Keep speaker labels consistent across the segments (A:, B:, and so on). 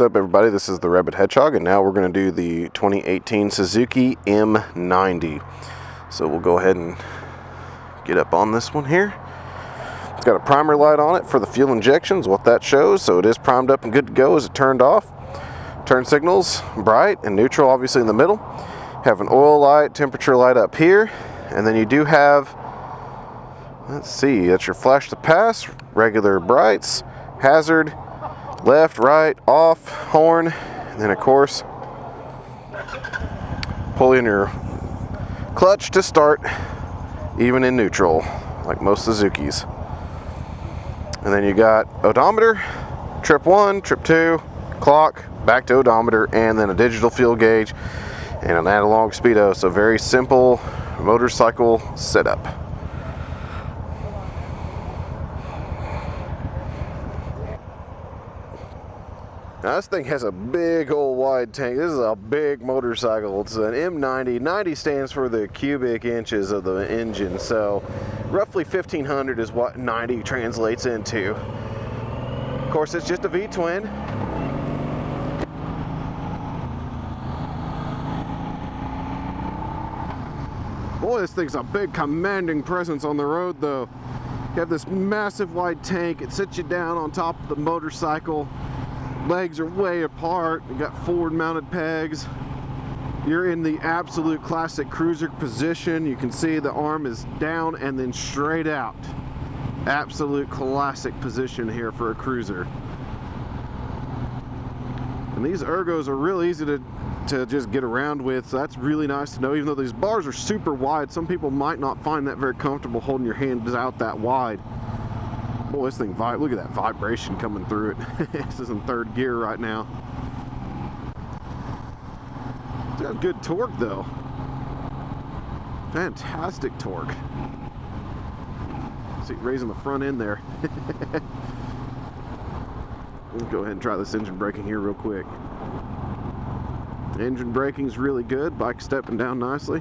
A: What's up, everybody? This is the Rabid Hedgehog, and now we're going to do the 2018 Suzuki M90. So we'll go ahead and get up on this one here. It's got a primer light on it for the fuel injections, what that shows. So it is primed up and good to go as it turned off. Turn signals bright and neutral, obviously in the middle. Have an oil light, temperature light up here, and then you do have, let's see, that's your flash to pass, regular brights, hazard, left, right, off, horn, and then of course pull in your clutch to start, even in neutral, like most Suzukis. And then you got odometer, trip 1, trip 2, clock, back to odometer, and then a digital fuel gauge and an analog speedo. So very simple motorcycle setup. Now this thing has a big old wide tank. This is a big motorcycle. It's an M90. 90 stands for the cubic inches of the engine. So roughly 1500 is what 90 translates into. Of course, it's just a VTwin. Boy, this thing's a big commanding presence on the road though. You have this massive wide tank. It sits you down on top of the motorcycle. Legs are way apart. You got forward mounted pegs. You're in the absolute classic cruiser position. You can see the arm is down and then straight out. Absolute classic position here for a cruiser. And these ergos are real easy to just get around with, so that's really nice to know. Even though these bars are super wide, some people might not find that very comfortable holding your hands out that wide. Boy, this thing, look at that vibration coming through it. This is in third gear right now. It's got good torque though. Fantastic torque. See, raising the front end there. Let's go ahead and try this engine braking here real quick. Engine braking is really good. Bike stepping down nicely.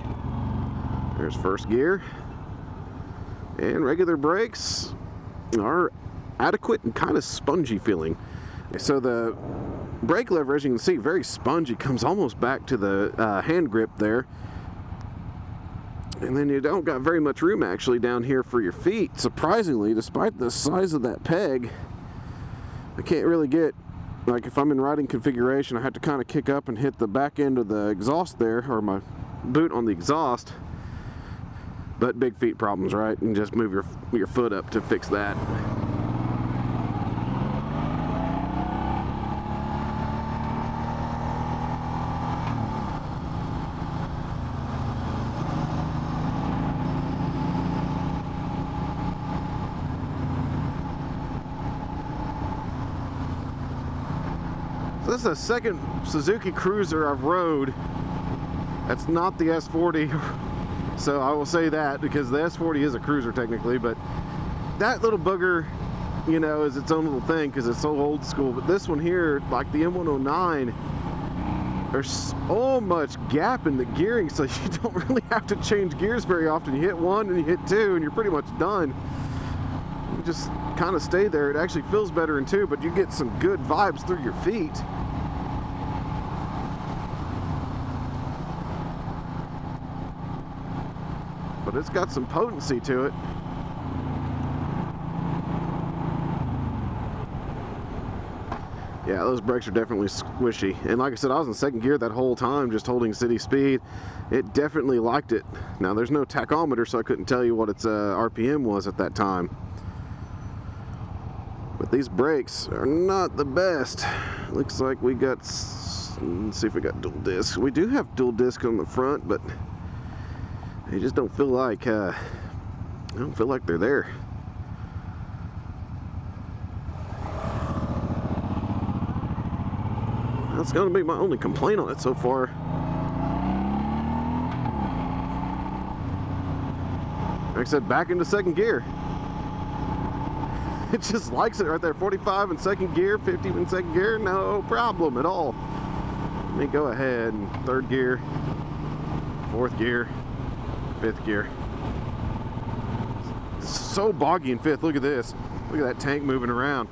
A: There's first gear. And regular brakes are adequate and kind of spongy feeling. So the brake lever, as you can see, very spongy, comes almost back to the hand grip there. And then you don't got very much room actually down here for your feet. Surprisingly, despite the size of that peg, I can't really get, like if I'm in riding configuration, I have to kind of kick up and hit the back end of the exhaust there, or my boot on the exhaust. But big feet problems, right? And just move your foot up to fix that. So this is the second Suzuki cruiser I've rode. That's not the S40. So I will say that, because the S40 is a cruiser technically, but that little booger, you know, is its own little thing because it's so old school. But this one here, like the M109, there's so much gap in the gearing, so you don't really have to change gears very often. You hit one and you hit two and you're pretty much done. You just kind of stay there. It actually feels better in two, but you get some good vibes through your feet. But it's got some potency to it. Yeah, those brakes are definitely squishy. And like I said, I was in second gear that whole time, just holding city speed. It definitely liked it. Now, there's no tachometer, so I couldn't tell you what its RPM was at that time. But these brakes are not the best. Looks like we got, let's see if we got dual discs. We do have dual disc on the front, but they just don't feel like, I don't feel like they're there. That's gonna be my only complaint on it so far. Like I said, back into second gear. It just likes it right there. 45 in second gear, 50 in second gear, no problem at all. Let me go ahead and third gear, fourth gear, fifth gear. It's so boggy in fifth. Look at this. Look at that tank moving around.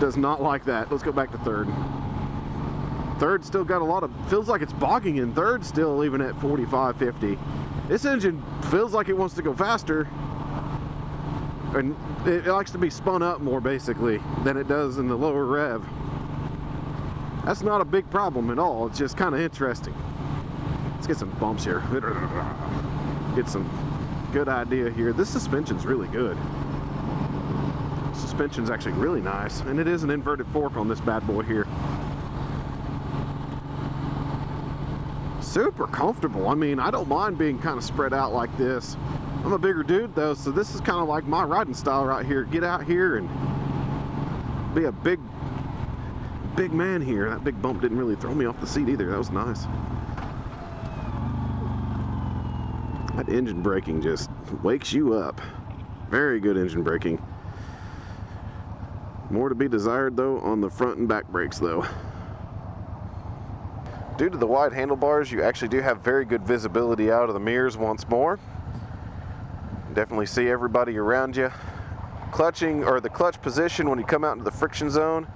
A: Does not like that. Let's go back to third. Third still got a lot of, feels like it's bogging in third still, even at 45, 50. This engine feels like it wants to go faster, and it likes to be spun up more basically than it does in the lower rev. That's not a big problem at all. It's just kind of interesting. Let's get some bumps here. Get some good idea here. This suspension's really good. Suspension's actually really nice, and it is an inverted fork on this bad boy here. Super comfortable. I mean, I don't mind being kind of spread out like this. I'm a bigger dude though, so this is kind of like my riding style right here. Get out here and be a big man here. That big bump didn't really throw me off the seat either. That was nice. That engine braking just wakes you up. Very good engine braking. More to be desired though on the front and back brakes though. Due to the wide handlebars, you actually do have very good visibility out of the mirrors once more. Definitely see everybody around you. Clutching, or the clutch position when you come out into the friction zone,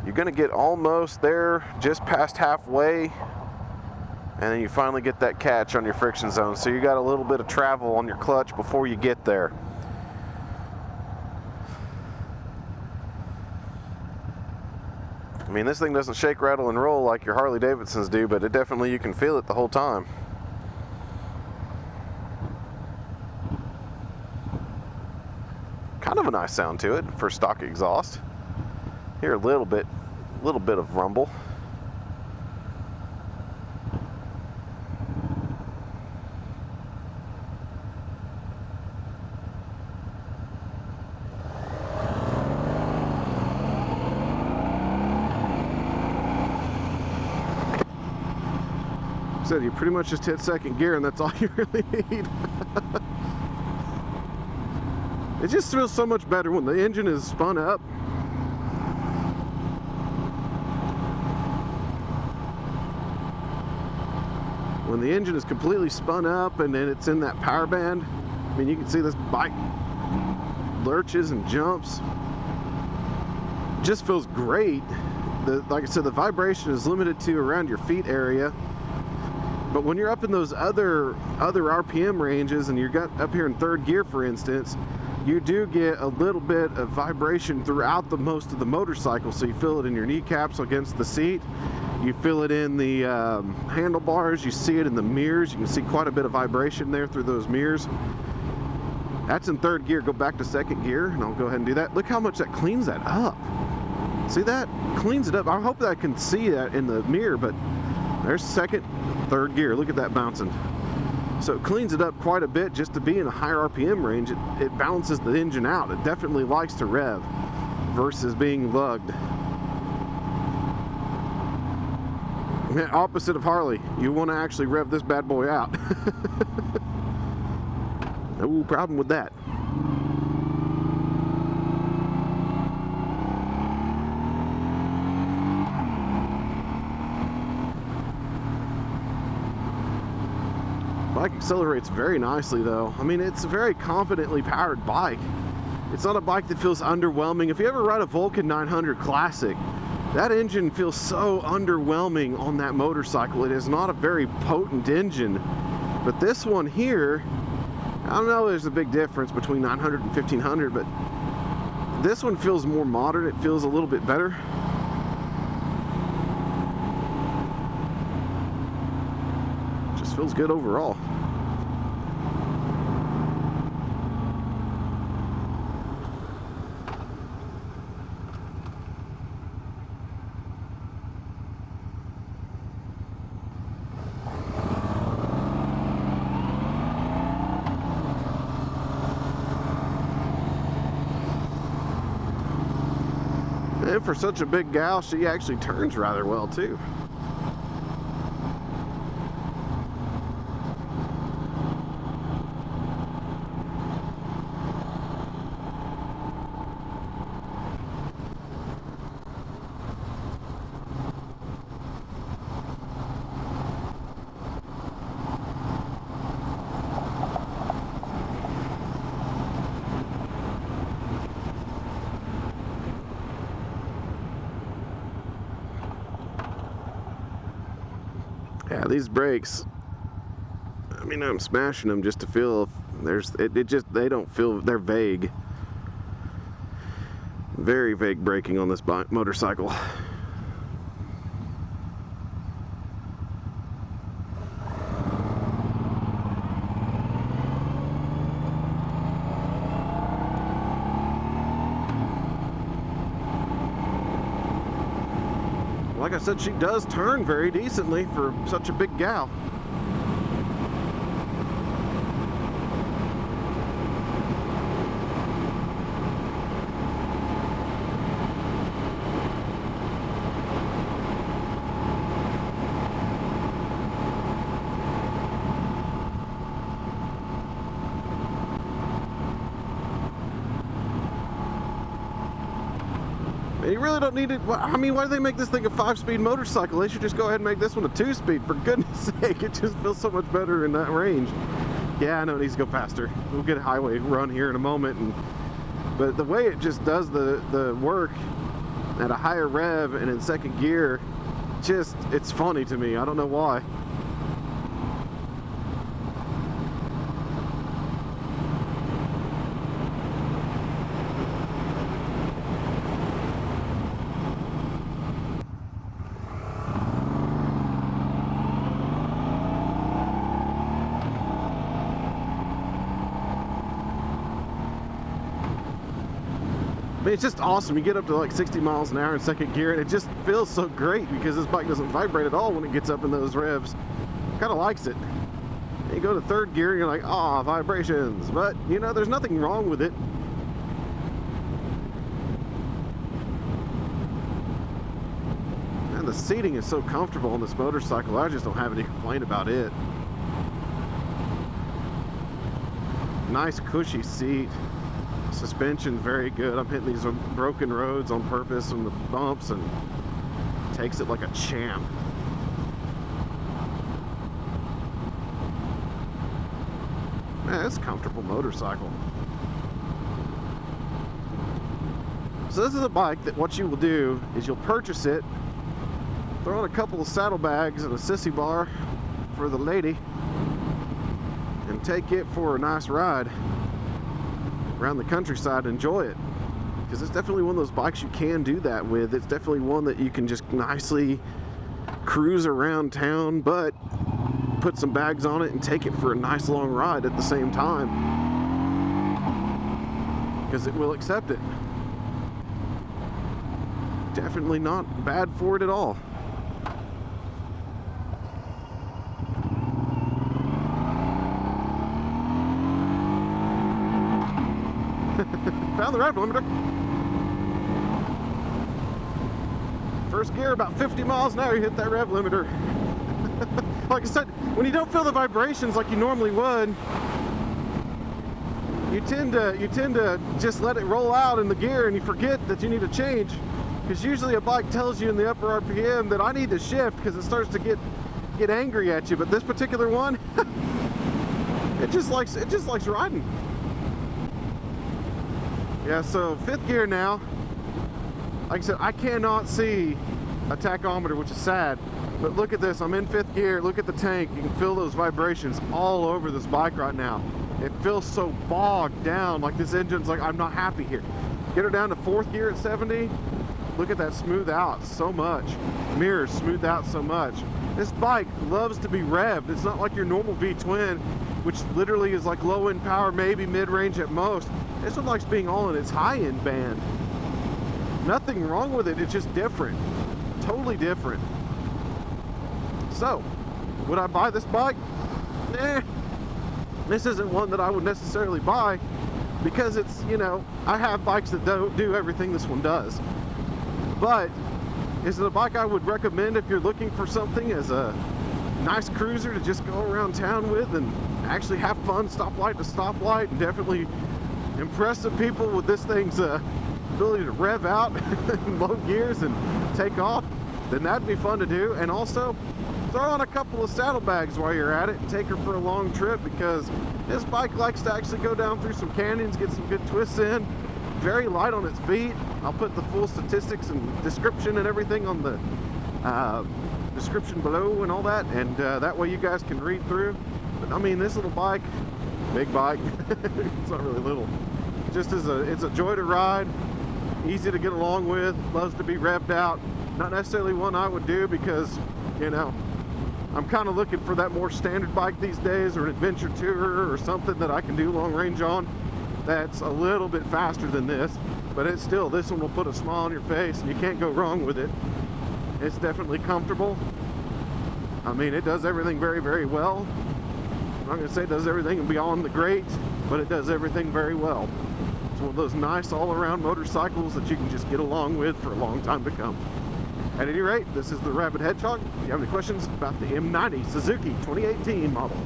A: you're going to get almost there, just past halfway, and then you finally get that catch on your friction zone. So you got a little bit of travel on your clutch before you get there. I mean, this thing doesn't shake, rattle, and roll like your Harley Davidsons do, but it definitely, you can feel it the whole time. Kind of a nice sound to it for stock exhaust. Hear a little bit of rumble. Said you pretty much just hit second gear and that's all you really need. It just feels so much better when the engine is spun up. When the engine is completely spun up and then it's in that power band, I mean, you can see this bike lurches and jumps. It just feels great. Like I said, the vibration is limited to around your feet area. But when you're up in those other RPM ranges and you're got up here in third gear, for instance, you do get a little bit of vibration throughout most of the motorcycle. So you feel it in your kneecaps against the seat. You feel it in the handlebars. You see it in the mirrors. You can see quite a bit of vibration there through those mirrors. That's in third gear. Go back to second gear, and I'll go ahead and do that. Look how much that cleans that up. See that? Cleans it up. I hope that I can see that in the mirror, but there's second, third gear. Look at that bouncing. So it cleans it up quite a bit just to be in a higher RPM range. It balances the engine out. It definitely likes to rev versus being lugged. Opposite of Harley, you want to actually rev this bad boy out. No problem with that. Bike accelerates very nicely though. I mean, it's a very competently powered bike. It's not a bike that feels underwhelming. If you ever ride a Vulcan 900 Classic, that engine feels so underwhelming on that motorcycle. It is not a very potent engine. But this one here, I don't know, there's a big difference between 900 and 1500, but this one feels more modern. It feels a little bit better. Just feels good overall. And for such a big gal, she actually turns rather well too. Yeah, these brakes, I mean, I'm smashing them just to feel if there's, they don't feel, they're vague. Very vague braking on this motorcycle. Like I said, she does turn very decently for such a big gal. You really don't need it. I mean, why do they make this thing a 5-speed motorcycle? They should just go ahead and make this one a 2-speed, for goodness sake. It just feels so much better in that range. Yeah, I know it needs to go faster. We'll get a highway run here in a moment, but the way it just does the work at a higher rev and in second gear, it's funny to me. I don't know why. It's just awesome. You get up to like 60 miles an hour in second gear and it just feels so great because this bike doesn't vibrate at all when it gets up in those revs. Kind of likes it. And you go to third gear and you're like, ah, vibrations. But, you know, there's nothing wrong with it. And the seating is so comfortable on this motorcycle. I just don't have any complaint about it. Nice cushy seat. Suspension very good. I'm hitting these broken roads on purpose on the bumps and takes it like a champ. Man, it's a comfortable motorcycle. So this is a bike that what you will do is you'll purchase it, throw in a couple of saddlebags and a sissy bar for the lady, and take it for a nice ride around the countryside and enjoy it, because it's definitely one of those bikes you can do that with. It's definitely one that you can just nicely cruise around town, but put some bags on it and take it for a nice long ride at the same time, because it will accept it. Definitely not bad for it at all. Found the rev limiter. First gear, about 50 miles an hour, you hit that rev limiter. Like I said, when you don't feel the vibrations like you normally would, you tend to just let it roll out in the gear and you forget that you need to change. Because usually a bike tells you in the upper RPM that I need to shift because it starts to get angry at you. But this particular one, it just likes riding. Yeah, so 5th gear now. Like I said, I cannot see a tachometer, which is sad. But look at this, I'm in 5th gear. Look at the tank. You can feel those vibrations all over this bike right now. It feels so bogged down, like this engine's like, I'm not happy here. Get her down to 4th gear at 70. Look at that smooth out so much. Mirrors smooth out so much. This bike loves to be revved. It's not like your normal VTwin, which literally is like low end power, maybe mid-range at most. This one likes being all in its high-end band. Nothing wrong with it, it's just different. Totally different. So, would I buy this bike? Nah. This isn't one that I would necessarily buy because it's, you know, I have bikes that don't do everything this one does. But, is it a bike I would recommend if you're looking for something as a nice cruiser to just go around town with and actually have fun stoplight to stoplight, and definitely impress the people with this thing's ability to rev out in low gears and take off? Then that'd be fun to do. And also throw on a couple of saddlebags while you're at it and take her for a long trip, because this bike likes to actually go down through some canyons, get some good twists in. Very light on its feet. I'll put the full statistics and description and everything on the description below and all that, and that way you guys can read through. But I mean, this little bike, big bike, it's not really little, just it's a joy to ride, easy to get along with, loves to be revved out. Not necessarily one I would do because, you know, I'm kind of looking for that more standard bike these days, or an adventure tourer or something that I can do long range on that's a little bit faster than this. But it's still, this one will put a smile on your face and you can't go wrong with it. It's definitely comfortable. I mean, it does everything very, very well. I'm not gonna say it does everything beyond the great, but it does everything very well. It's one of those nice all-around motorcycles that you can just get along with for a long time to come. At any rate, this is the Rabid Hedgehog. If you have any questions about the M90 Suzuki 2018 model,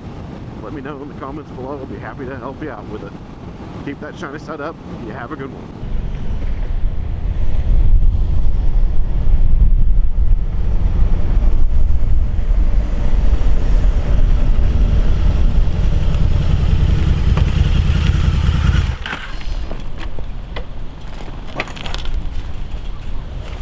A: let me know in the comments below. I'll be happy to help you out with it. Keep that shiny side up. You have a good one.